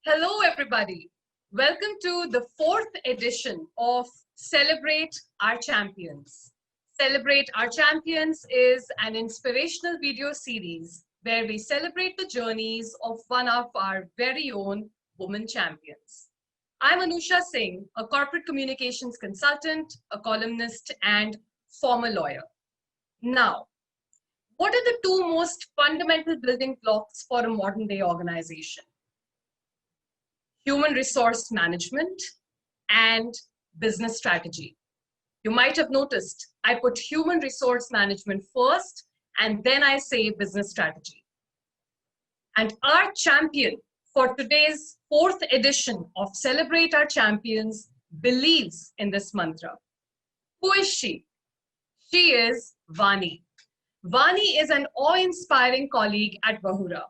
Hello, everybody. Welcome to the fourth edition of Celebrate Our Champions. Celebrate Our Champions is an inspirational video series where we celebrate the journeys of one of our very own women champions. I'm Anusha Singh, a corporate communications consultant, a columnist, and former lawyer. Now, what are the two most fundamental building blocks for a modern day organization? Human resource management, and business strategy. You might have noticed I put human resource management first and then I say business strategy. And our champion for today's fourth edition of Celebrate Our Champions believes in this mantra. Who is she? She is Vani. Vani is an awe-inspiring colleague at Vahura.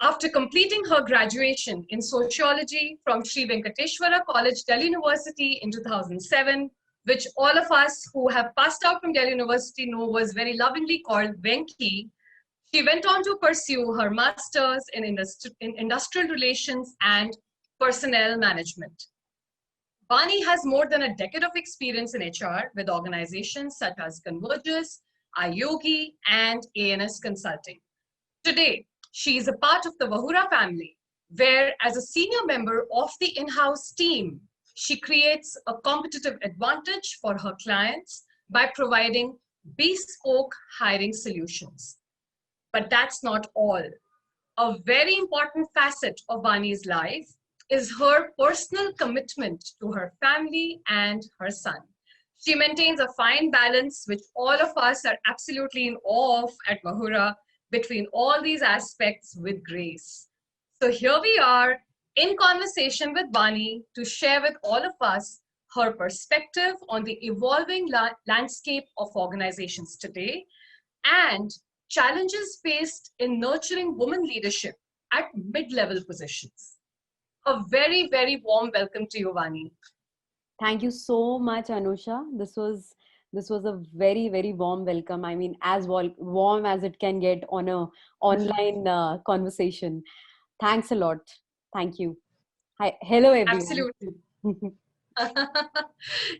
After completing her graduation in sociology from Sri Venkateshwara College, Delhi University in 2007, which all of us who have passed out from Delhi University know was very lovingly called Venki, she went on to pursue her master's in industrial relations and personnel management. Vani has more than a decade of experience in HR with organizations such as Convergys, iYogi, and ANS Consulting. Today, she is a part of the Vahura family, where as a senior member of the in-house team, she creates a competitive advantage for her clients by providing bespoke hiring solutions. But that's not all. A very important facet of Vani's life is her personal commitment to her family and her son. She maintains a fine balance, which all of us are absolutely in awe of at Vahura, between all these aspects with grace. So here we are in conversation with Vani to share with all of us her perspective on the evolving landscape of organizations today and challenges faced in nurturing women leadership at mid-level positions. A very, very warm welcome to you, Vani. Thank you so much, Anusha. This was a very, very warm welcome. I mean, as warm as it can get on a online conversation. Thanks a lot. Thank you. Hi, hello everyone. Absolutely.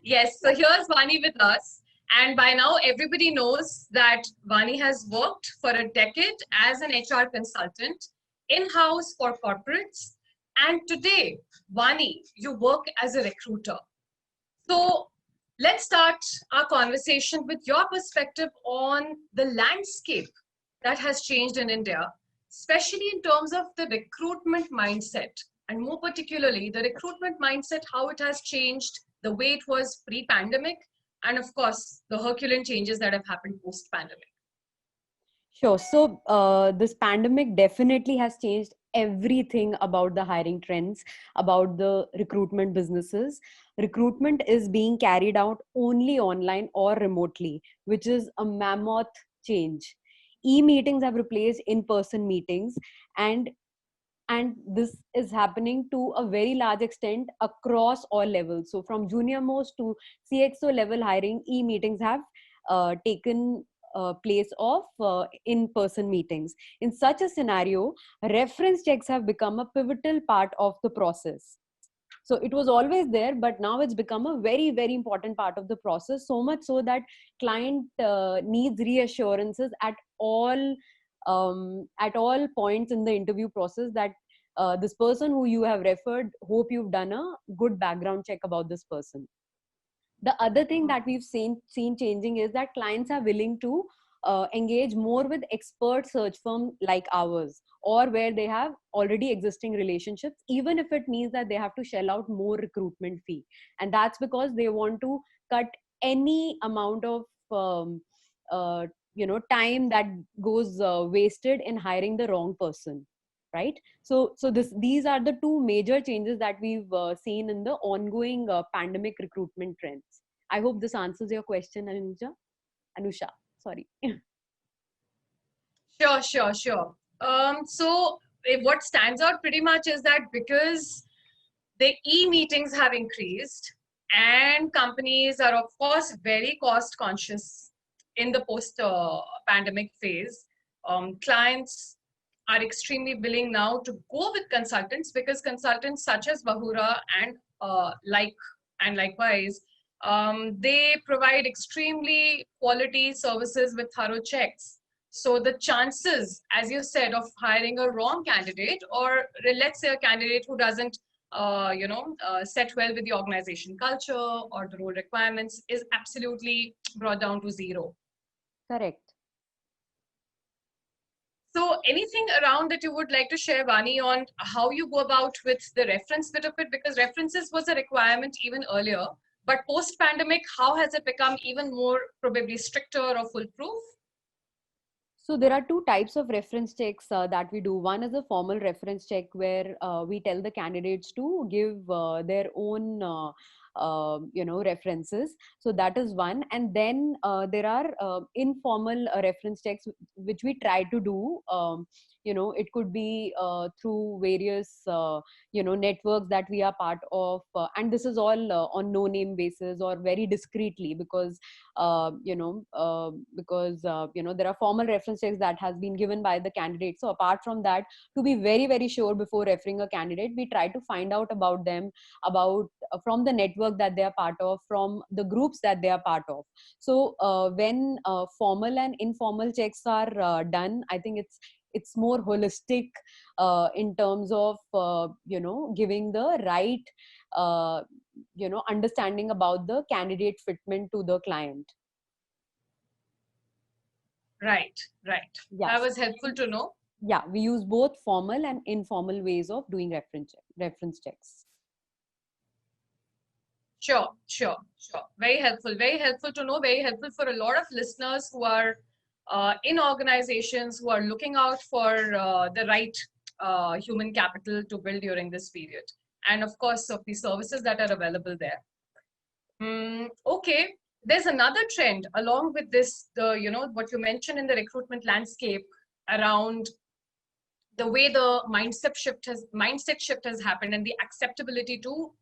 Yes, so here's Vani with us. And by now, everybody knows that Vani has worked for a decade as an HR consultant in-house for corporates. And today, Vani, you work as a recruiter. So let's start our conversation with your perspective on the landscape that has changed in India, especially in terms of the recruitment mindset, and more particularly the recruitment mindset, how it has changed, the way it was pre-pandemic, and of course, the Herculean changes that have happened post-pandemic. Sure. So this pandemic definitely has changed everything about the hiring trends, about the recruitment businesses. Recruitment is being carried out only online or remotely, which is a mammoth change. E-meetings have replaced in-person meetings, and this is happening to a very large extent across all levels. So from junior most to CXO level hiring, e-meetings have taken place of in-person meetings. In such a scenario, reference checks have become a pivotal part of the process. So it was always there, but now it's become a very, very important part of the process, so much so that client needs reassurances at all points in the interview process that this person who you have referred, hope you've done a good background check about this person. The other thing that we've seen changing is that clients are willing to engage more with expert search firm like ours, or where they have already existing relationships, even if it means that they have to shell out more recruitment fee. And that's because they want to cut any amount of time that goes wasted in hiring the wrong person, right? So these are the two major changes that we've seen in the ongoing pandemic recruitment trends. I hope this answers your question, Anusha, sorry. Sure. What stands out pretty much is that because the e-meetings have increased and companies are, of course, very cost conscious in the post-pandemic phase, clients are extremely willing now to go with consultants, because consultants such as Bahura and likewise, they provide extremely quality services with thorough checks. So the chances, as you said, of hiring a wrong candidate, or let's say a candidate who doesn't set well with the organization culture or the role requirements, is absolutely brought down to zero. Correct. So anything around that you would like to share, Vani, on how you go about with the reference bit of it? Because references was a requirement even earlier, but post-pandemic, how has it become even more probably stricter or foolproof? So there are two types of reference checks that we do. One is a formal reference check where we tell the candidates to give their own references. So that is one. And then there are informal reference checks which we try to do. It could be through various networks that we are part of, and this is all on no name basis or very discreetly, because there are formal reference checks that has been given by the candidate. So apart from that, to be very, very sure before referring a candidate, we try to find out about them, about from the network that they are part of, from the groups that they are part of. So when formal and informal checks are done, I think it's more holistic in terms of giving the right understanding about the candidate fitment to the client. Right. Yes. That was helpful to know. Yeah, we use both formal and informal ways of doing reference checks. Sure. Very helpful to know, very helpful for a lot of listeners who are in organizations who are looking out for the right human capital to build during this period. And of course, of the services that are available there. Okay, there's another trend along with this, what you mentioned in the recruitment landscape around the way the mindset shift has happened, and the acceptability to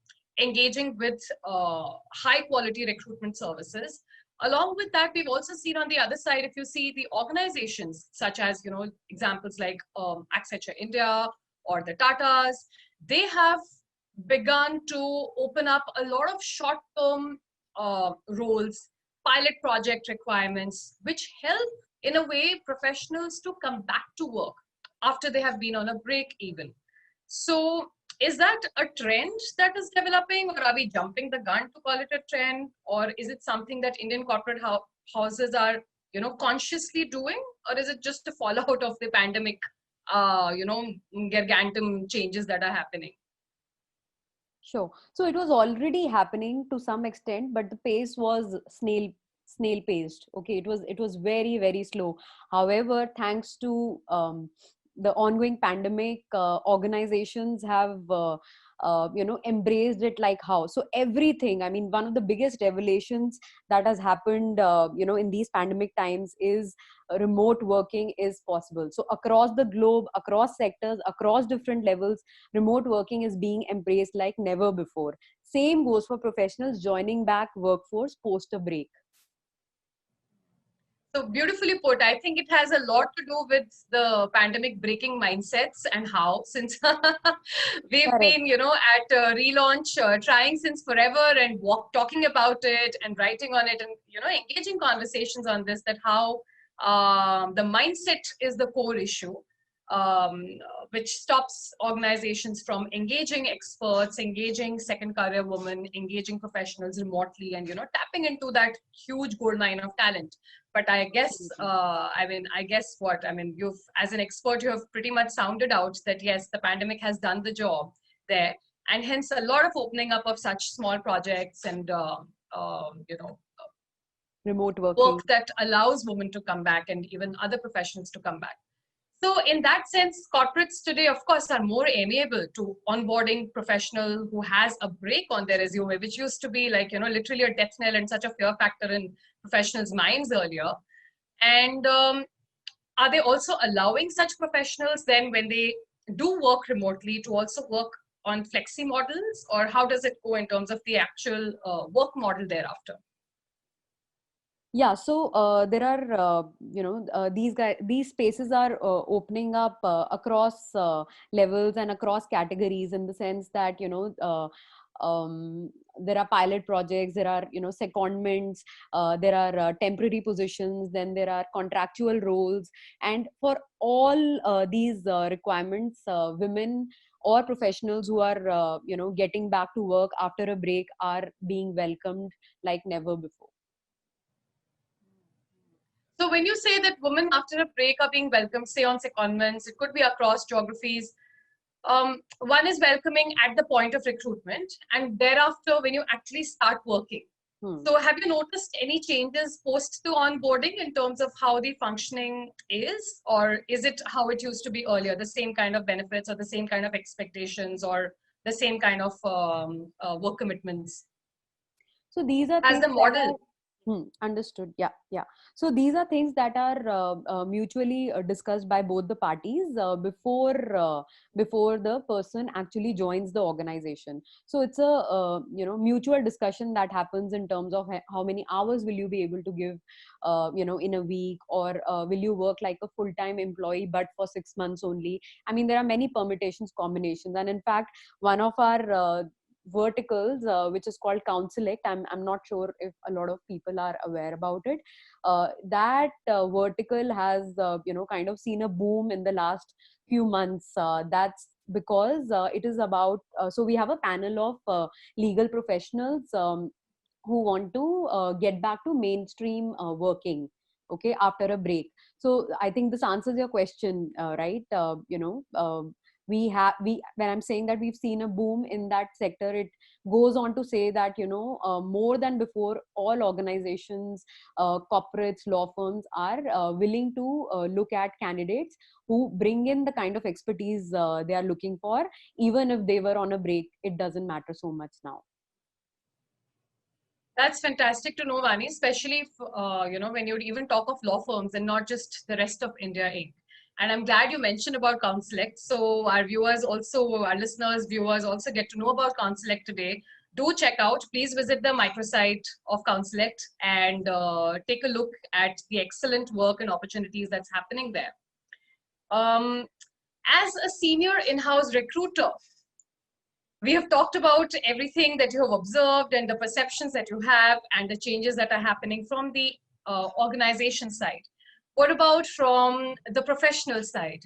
engaging with high quality recruitment services. Along with that, we've also seen on the other side, if you see the organizations such as, examples like Accenture India or the Tatas, they have begun to open up a lot of short-term roles, pilot project requirements, which help in a way professionals to come back to work after they have been on a break even. So is that a trend that is developing, or are we jumping the gun to call it a trend, or is it something that Indian corporate houses are consciously doing, or is it just a fallout of the pandemic gargantum changes that are happening? Sure. So it was already happening to some extent, but the pace was snail paced. Okay, it was very, very slow. However, thanks to the ongoing pandemic, organizations have embraced it like how. So everything, I mean, one of the biggest revelations that has happened in these pandemic times is remote working is possible. So across the globe, across sectors, across different levels, remote working is being embraced like never before. Same goes for professionals joining back workforce post a break. So beautifully put. I think it has a lot to do with the pandemic breaking mindsets, and how, since we've Correct. been, at relaunch, trying since forever, and talking about it and writing on it, and, engaging conversations on this, that how the mindset is the core issue, um, which stops organizations from engaging experts, engaging second career women, engaging professionals remotely, and, tapping into that huge gold mine of talent. But I guess, you've, as an expert, you have pretty much sounded out that yes, the pandemic has done the job there, and hence a lot of opening up of such small projects and, remote working, work that allows women to come back, and even other professionals to come back. So in that sense, corporates today, of course, are more amiable to onboarding professional who has a break on their resume, which used to be like, literally a death knell and such a fear factor in professionals' minds earlier. And are they also allowing such professionals then, when they do work remotely, to also work on flexi models, or how does it go in terms of the actual work model thereafter? Yeah, so there are, these spaces are opening up across levels and across categories, in the sense that, there are pilot projects, there are, secondments, there are temporary positions, then there are contractual roles. And for all these requirements, women or professionals who are, getting back to work after a break are being welcomed like never before. So when you say that women after a break are being welcomed, say on secondments, it could be across geographies. One is welcoming at the point of recruitment, and thereafter when you actually start working. Hmm. So have you noticed any changes post the onboarding in terms of how the functioning is, or is it how it used to be earlier, the same kind of benefits or the same kind of expectations or the same kind of work commitments So these are as things the that model? are understood. Yeah, yeah. So these are things that are mutually discussed by both the parties before the person actually joins the organization. So it's a mutual discussion that happens in terms of how many hours will you be able to give, in a week, or will you work like a full-time employee but for 6 months only. I mean, there are many permutations, combinations, and in fact, one of our verticals, which is called Counselect. I'm not sure if a lot of people are aware about it. That vertical has, kind of seen a boom in the last few months. That's because it is about, so we have a panel of legal professionals who want to get back to mainstream working, okay, after a break. So I think this answers your question, right? We when I'm saying that we've seen a boom in that sector, it goes on to say that, more than before, all organizations, corporates, law firms are willing to look at candidates who bring in the kind of expertise they are looking for. Even if they were on a break, it doesn't matter so much now. That's fantastic to know, Vani, especially if, when you even talk of law firms and not just the rest of India Inc. And I'm glad you mentioned about Counselect. So our viewers also, our listeners, viewers also get to know about Counselect today. Do check out, please visit the microsite of Counselect and take a look at the excellent work and opportunities that's happening there. As a senior in-house recruiter, we have talked about everything that you have observed and the perceptions that you have and the changes that are happening from the organization side. What about from the professional side?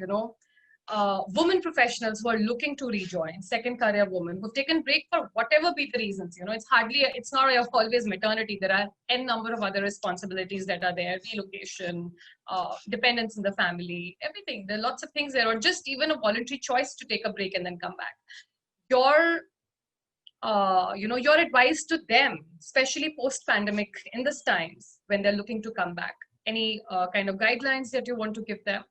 Women professionals who are looking to rejoin, second career women who've taken break for whatever be the reasons. It's not always maternity. There are n number of other responsibilities that are there, relocation, dependence in the family, everything. There are lots of things there, or just even a voluntary choice to take a break and then come back. Your advice to them, especially post-pandemic in this times when they're looking to come back. Any kind of guidelines that you want to give them?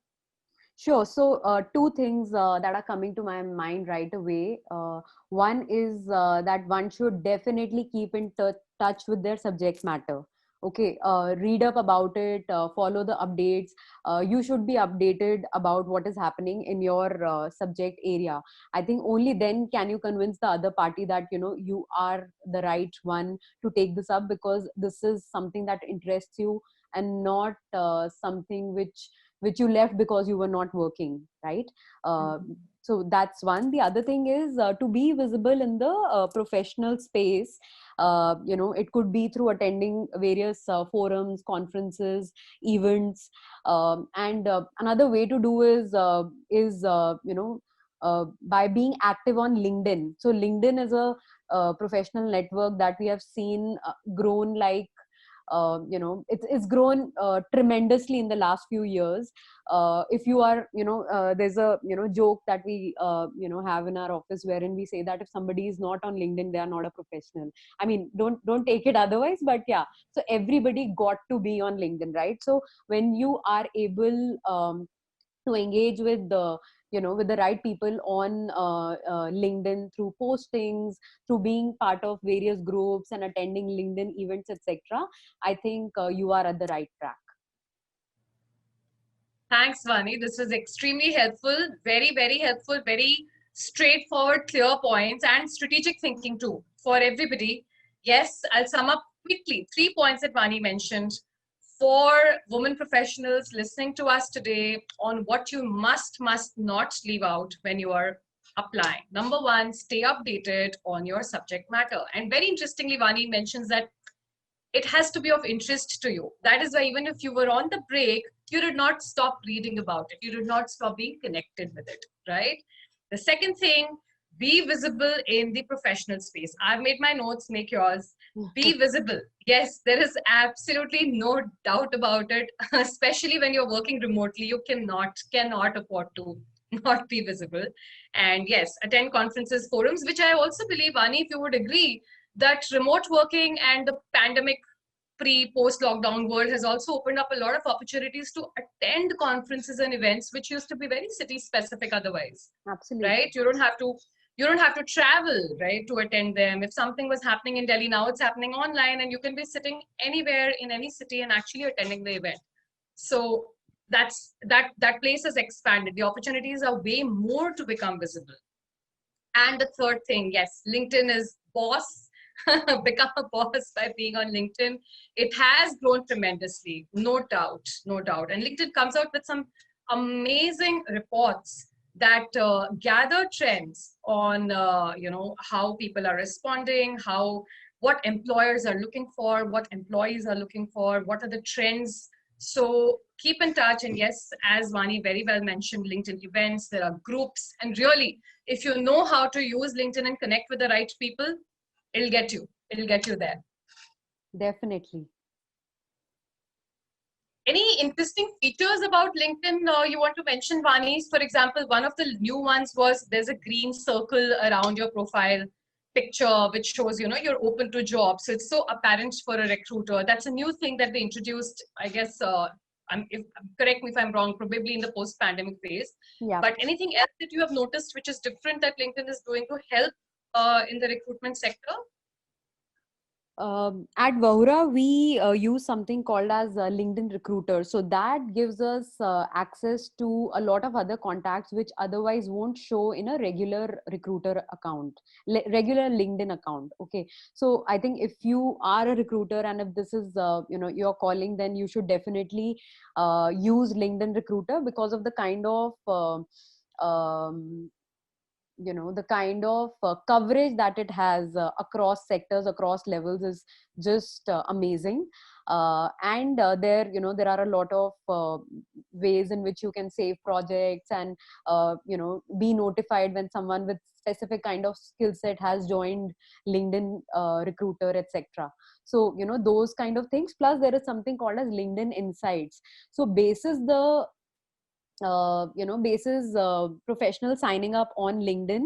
Sure. So, two things that are coming to my mind right away. One is that one should definitely keep in touch with their subject matter. Okay, read up about it, follow the updates. You should be updated about what is happening in your subject area. I think only then can you convince the other party that, you are the right one to take this up, because this is something that interests you, and not something which you left because you were not working, right? So that's one. The other thing is to be visible in the professional space. It could be through attending various forums, conferences, events. And another way to do is by being active on LinkedIn. So LinkedIn is a professional network that we have seen grown like, it's grown tremendously in the last few years. If you are, there's a, joke that we, have in our office, wherein we say that if somebody is not on LinkedIn, they are not a professional. I mean, don't take it otherwise, but yeah. So everybody got to be on LinkedIn, right? So when you are able to engage with the, with the right people on LinkedIn, through postings, through being part of various groups and attending LinkedIn events, etc., I think you are at the right track. Thanks, Vani. This was extremely helpful, very, very helpful, very straightforward, clear points, and strategic thinking too for everybody. Yes, I'll sum up quickly 3 points that Vani mentioned. for women professionals listening to us today on what you must not leave out when you are applying. Number one, stay updated on your subject matter. And very interestingly, Vani mentions that it has to be of interest to you. That is why even if you were on the break, you did not stop reading about it. You did not stop being connected with it, right? The second thing, be visible in the professional space. I've made my notes, make yours. Be visible. Yes, there is absolutely no doubt about it, especially when you're working remotely. You cannot afford to not be visible. And yes, attend conferences, forums, which I also believe, Ani, if you would agree, that remote working and the pandemic post lockdown world has also opened up a lot of opportunities to attend conferences and events which used to be very city specific otherwise. Absolutely. Right, you don't have to travel, right, to attend them. If something was happening in Delhi, now it's happening online, and you can be sitting anywhere in any city and actually attending the event. So that place has expanded. The opportunities are way more to become visible. And the third thing, yes, LinkedIn is boss. Become a boss by being on LinkedIn. It has grown tremendously, no doubt, no doubt. And LinkedIn comes out with some amazing reports that gather trends on how people are responding, what employers are looking for, what employees are looking for, what are the trends. So keep in touch. And yes, as Vani very well mentioned, LinkedIn events, there are groups, and really, if you know how to use LinkedIn and connect with the right people, it'll get you there. Definitely. Any interesting features about LinkedIn you want to mention, Vani? For example, one of the new ones was there's a green circle around your profile picture which shows you're open to jobs, so it's so apparent for a recruiter. That's a new thing that they introduced, I guess. Correct me if I'm wrong, probably in the post-pandemic phase. Yeah. But anything else that you have noticed which is different that LinkedIn is doing to help in the recruitment sector? At Vahura, we use something called as LinkedIn Recruiter. So that gives us access to a lot of other contacts which otherwise won't show in a regular recruiter account, regular LinkedIn account. Okay. So I think if you are a recruiter and if this is, your calling, then you should definitely use LinkedIn Recruiter because of the kind of the kind of coverage that it has across sectors, across levels is just amazing. And there are a lot of ways in which you can save projects and be notified when someone with specific kind of skill set has joined LinkedIn Recruiter, etc. So those kind of things. Plus there is something called as LinkedIn Insights. So basis the basis professionals signing up on LinkedIn,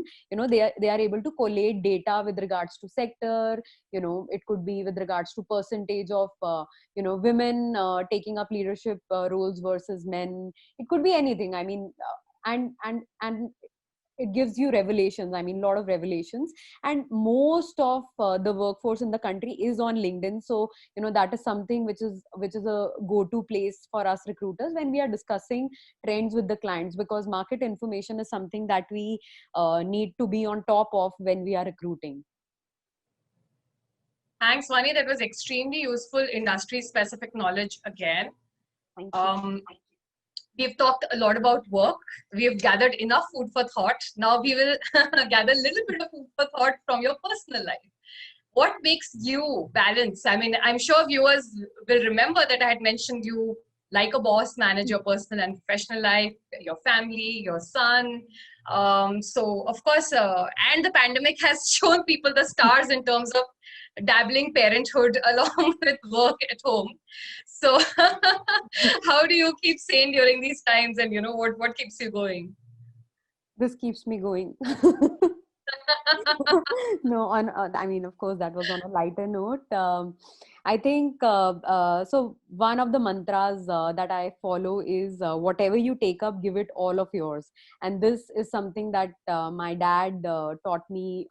they are able to collate data with regards to sector. It could be with regards to percentage of women taking up leadership roles versus men. It could be anything. I mean, and it gives you revelations. I mean, a lot of revelations. And most of the workforce in the country is on LinkedIn. So that is something which is a go-to place for us recruiters when we are discussing trends with the clients, because market information is something that we need to be on top of when we are recruiting. Thanks, Vani. That was extremely useful industry specific knowledge again. Thank you. We've talked a lot about work. We've gathered enough food for thought. Now we will gather a little bit of food for thought from your personal life. What makes you balance? I mean, I'm sure viewers will remember that I had mentioned you like a boss, manage your personal and professional life, your family, your son. So, of course, and the pandemic has shown people the stars in terms of dabbling parenthood along with work at home. So, how do you keep sane during these times, and what keeps you going? This keeps me going. No, I mean, of course, that was on a lighter note. I think so. One of the mantras that I follow is whatever you take up, give it all of yours. And this is something that my dad taught me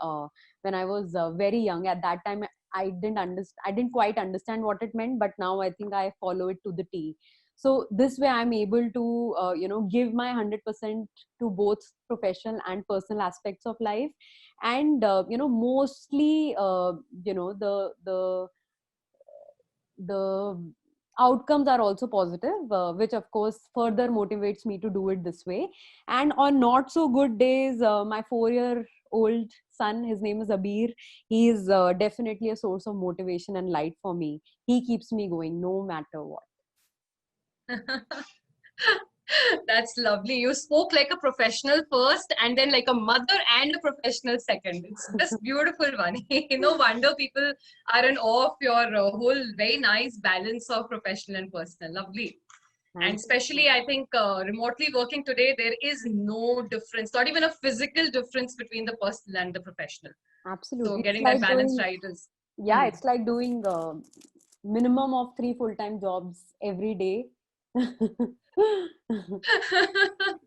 when I was very young. At that time, I didn't understand. I didn't quite understand what it meant, but now I think I follow it to the T. So this way I'm able to give my 100% to both professional and personal aspects of life. And mostly the outcomes are also positive, which of course further motivates me to do it this way. And on not so good days, my 4-year-old son, his name is Abir, he is definitely a source of motivation and light for me. He keeps me going no matter what. That's lovely. You spoke like a professional first and then like a mother and a professional second. It's just beautiful, one. No wonder people are in awe of your whole very nice balance of professional and personal. Lovely. And especially, I think remotely working today, there is no difference, not even a physical difference between the personal and the professional. Absolutely. So It's getting like that balance doing, right is. yeah, it's like doing minimum of 3 full-time jobs every day.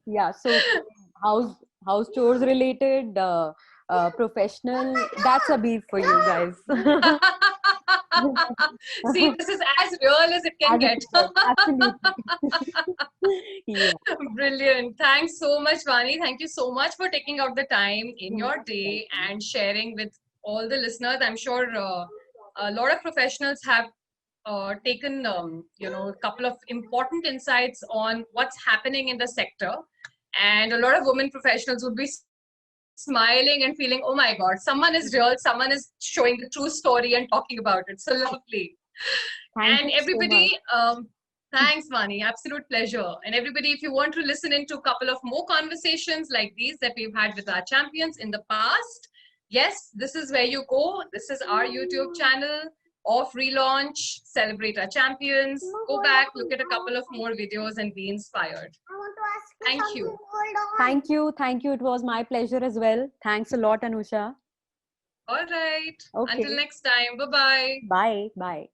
Yeah, so house house chores related, professional, that's a beef for you guys. See, this is as real as it can As it get. is, absolutely. Yeah. Brilliant. Thanks so much, Vani. Thank you so much for taking out the time in your day and sharing with all the listeners. I'm sure a lot of professionals have taken, a couple of important insights on what's happening in the sector. And a lot of women professionals would be smiling and feeling, oh my God, someone is real, someone is showing the true story and talking about it. So lovely. Thank And you so much. everybody, thanks, Vani. Absolute pleasure. And everybody, if you want to listen into a couple of more conversations like these that we've had with our champions in the past, yes, this is where you go. This is our YouTube channel of Relaunch, Celebrate Our Champions. Go back, look at a couple of more videos and be inspired. Thank you. Thank you. Thank you. It was my pleasure as well. Thanks a lot, Anusha. All right. Okay. Until next time. Bye-bye. Bye. Bye.